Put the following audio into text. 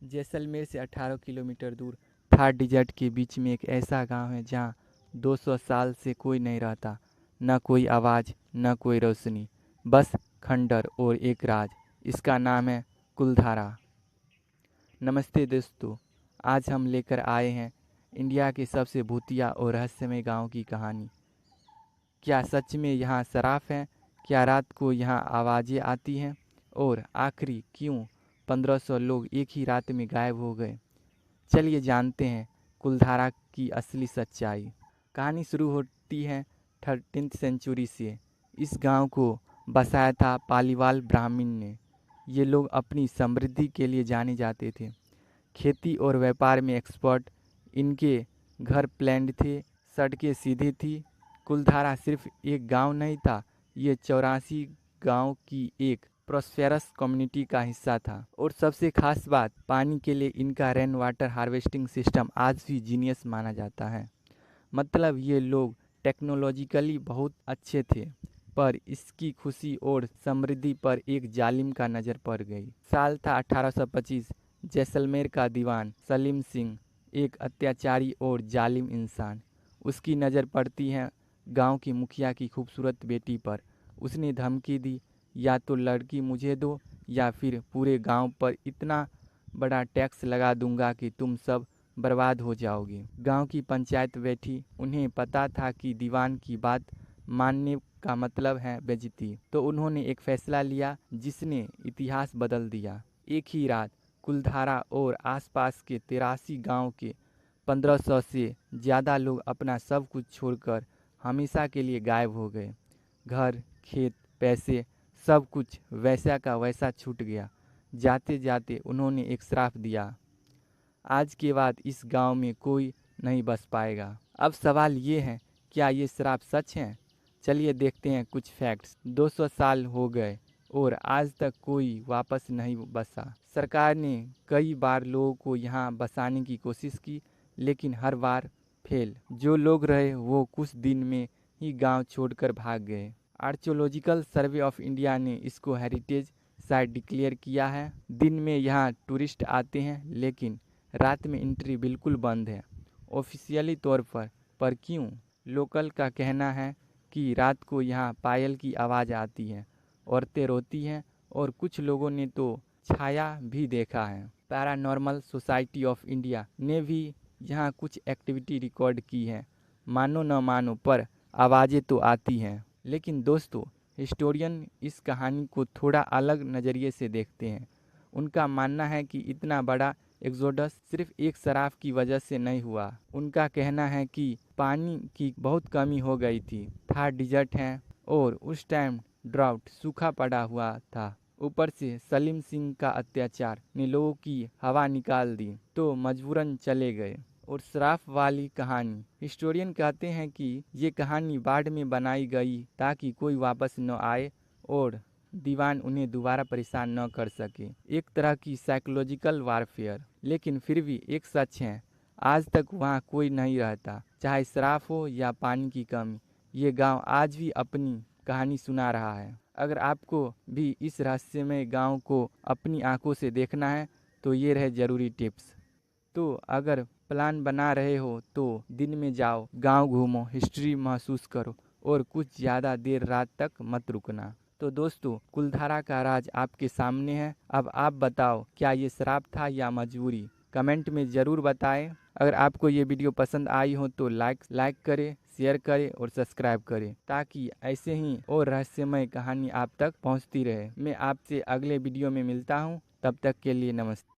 जैसलमेर से 18 किलोमीटर दूर थार डिजर्ट के बीच में एक ऐसा गांव है जहां 200 साल से कोई नहीं रहता। न कोई आवाज़, न कोई रोशनी, बस खंडर और एक राज। इसका नाम है कुलधारा। नमस्ते दोस्तों, आज हम लेकर आए हैं इंडिया के सबसे भूतिया और रहस्यमय गांव की कहानी। क्या सच में यहाँ सराफ है? क्या रात को यहाँ आवाज़ें आती हैं? और आखिरी क्यों 1500 लोग एक ही रात में गायब हो गए? चलिए जानते हैं कुलधारा की असली सच्चाई। कहानी शुरू होती है 13th सेंचुरी से। इस गांव को बसाया था पालीवाल ब्राह्मण ने। ये लोग अपनी समृद्धि के लिए जाने जाते थे। खेती और व्यापार में एक्सपर्ट। इनके घर प्लान्ड थे, सड़कें सीधी थी। कुलधारा सिर्फ एक गांव नहीं था, ये 84 गांव की एक प्रॉस्पेरस कम्युनिटी का हिस्सा था। और सबसे खास बात, पानी के लिए इनका रेन वाटर हार्वेस्टिंग सिस्टम आज भी जीनियस माना जाता है। मतलब ये लोग टेक्नोलॉजिकली बहुत अच्छे थे, पर इसकी खुशी और समृद्धि पर एक जालिम का नज़र पड़ गई। साल था 1825। जैसलमेर का दीवान सलीम सिंह, एक अत्याचारी और जालिम इंसान। उसकी नज़र पड़ती है गांव की मुखिया की खूबसूरत बेटी पर। उसने धमकी दी, या तो लड़की मुझे दो या फिर पूरे गांव पर इतना बड़ा टैक्स लगा दूंगा कि तुम सब बर्बाद हो जाओगे। गांव की पंचायत बैठी। उन्हें पता था कि दीवान की बात मानने का मतलब है बेइज्जती। तो उन्होंने एक फैसला लिया जिसने इतिहास बदल दिया। एक ही रात कुलधारा और आसपास के 83 गांव के 1500 से ज़्यादा लोग अपना सब कुछ छोड़कर हमेशा के लिए गायब हो गए। घर, खेत, पैसे, सब कुछ वैसा का वैसा छूट गया। जाते जाते उन्होंने एक श्राप दिया, आज के बाद इस गांव में कोई नहीं बस पाएगा। अब सवाल ये है, क्या ये श्राप सच है? चलिए देखते हैं कुछ फैक्ट्स। 200 साल हो गए और आज तक कोई वापस नहीं बसा। सरकार ने कई बार लोगों को यहाँ बसाने की कोशिश की, लेकिन हर बार फेल। जो लोग रहे वो कुछ दिन में ही गांव छोड़कर भाग गए। आर्कियोलॉजिकल सर्वे ऑफ इंडिया ने इसको हेरिटेज साइट डिक्लेयर किया है। दिन में यहाँ टूरिस्ट आते हैं, लेकिन रात में एंट्री बिल्कुल बंद है ऑफिशियली तौर पर क्यों? लोकल का कहना है कि रात को यहाँ पायल की आवाज़ आती है, औरतें रोती हैं और कुछ लोगों ने तो छाया भी देखा है। पैरानॉर्मल सोसाइटी ऑफ इंडिया ने भी यहाँ कुछ एक्टिविटी रिकॉर्ड की है। मानो न मानो पर आवाज़ें तो आती हैं। लेकिन दोस्तों, हिस्टोरियन इस कहानी को थोड़ा अलग नज़रिए से देखते हैं। उनका मानना है कि इतना बड़ा एक्सोडस सिर्फ एक शराब की वजह से नहीं हुआ। उनका कहना है कि पानी की बहुत कमी हो गई थी, थार डिजर्ट है और उस टाइम ड्राउट, सूखा पड़ा हुआ था। ऊपर से सलीम सिंह का अत्याचार ने लोगों की हवा निकाल दी, तो मजबूरन चले गए। और श्राप वाली कहानी, हिस्टोरियन कहते हैं कि ये कहानी बाढ़ में बनाई गई ताकि कोई वापस न आए और दीवान उन्हें दोबारा परेशान न कर सके। एक तरह की साइकोलॉजिकल वारफेयर। लेकिन फिर भी एक सच है, आज तक वहाँ कोई नहीं रहता। चाहे श्राप हो या पानी की कमी, ये गांव आज भी अपनी कहानी सुना रहा है। अगर आपको भी इस रहस्यमय गांव को अपनी आंखों से देखना है तो ये रहे ज़रूरी टिप्स। तो अगर प्लान बना रहे हो तो दिन में जाओ, गांव घूमो, हिस्ट्री महसूस करो और कुछ ज़्यादा देर रात तक मत रुकना। तो दोस्तों, कुलधारा का राज आपके सामने है। अब आप बताओ, क्या ये श्राप था या मजबूरी? कमेंट में ज़रूर बताएं। अगर आपको ये वीडियो पसंद आई हो तो लाइक करें, शेयर करें और सब्सक्राइब करें, ताकि ऐसे ही और रहस्यमय कहानी आप तक पहुंचती रहे। मैं आपसे अगले वीडियो में मिलता हूं, तब तक के लिए नमस्ते।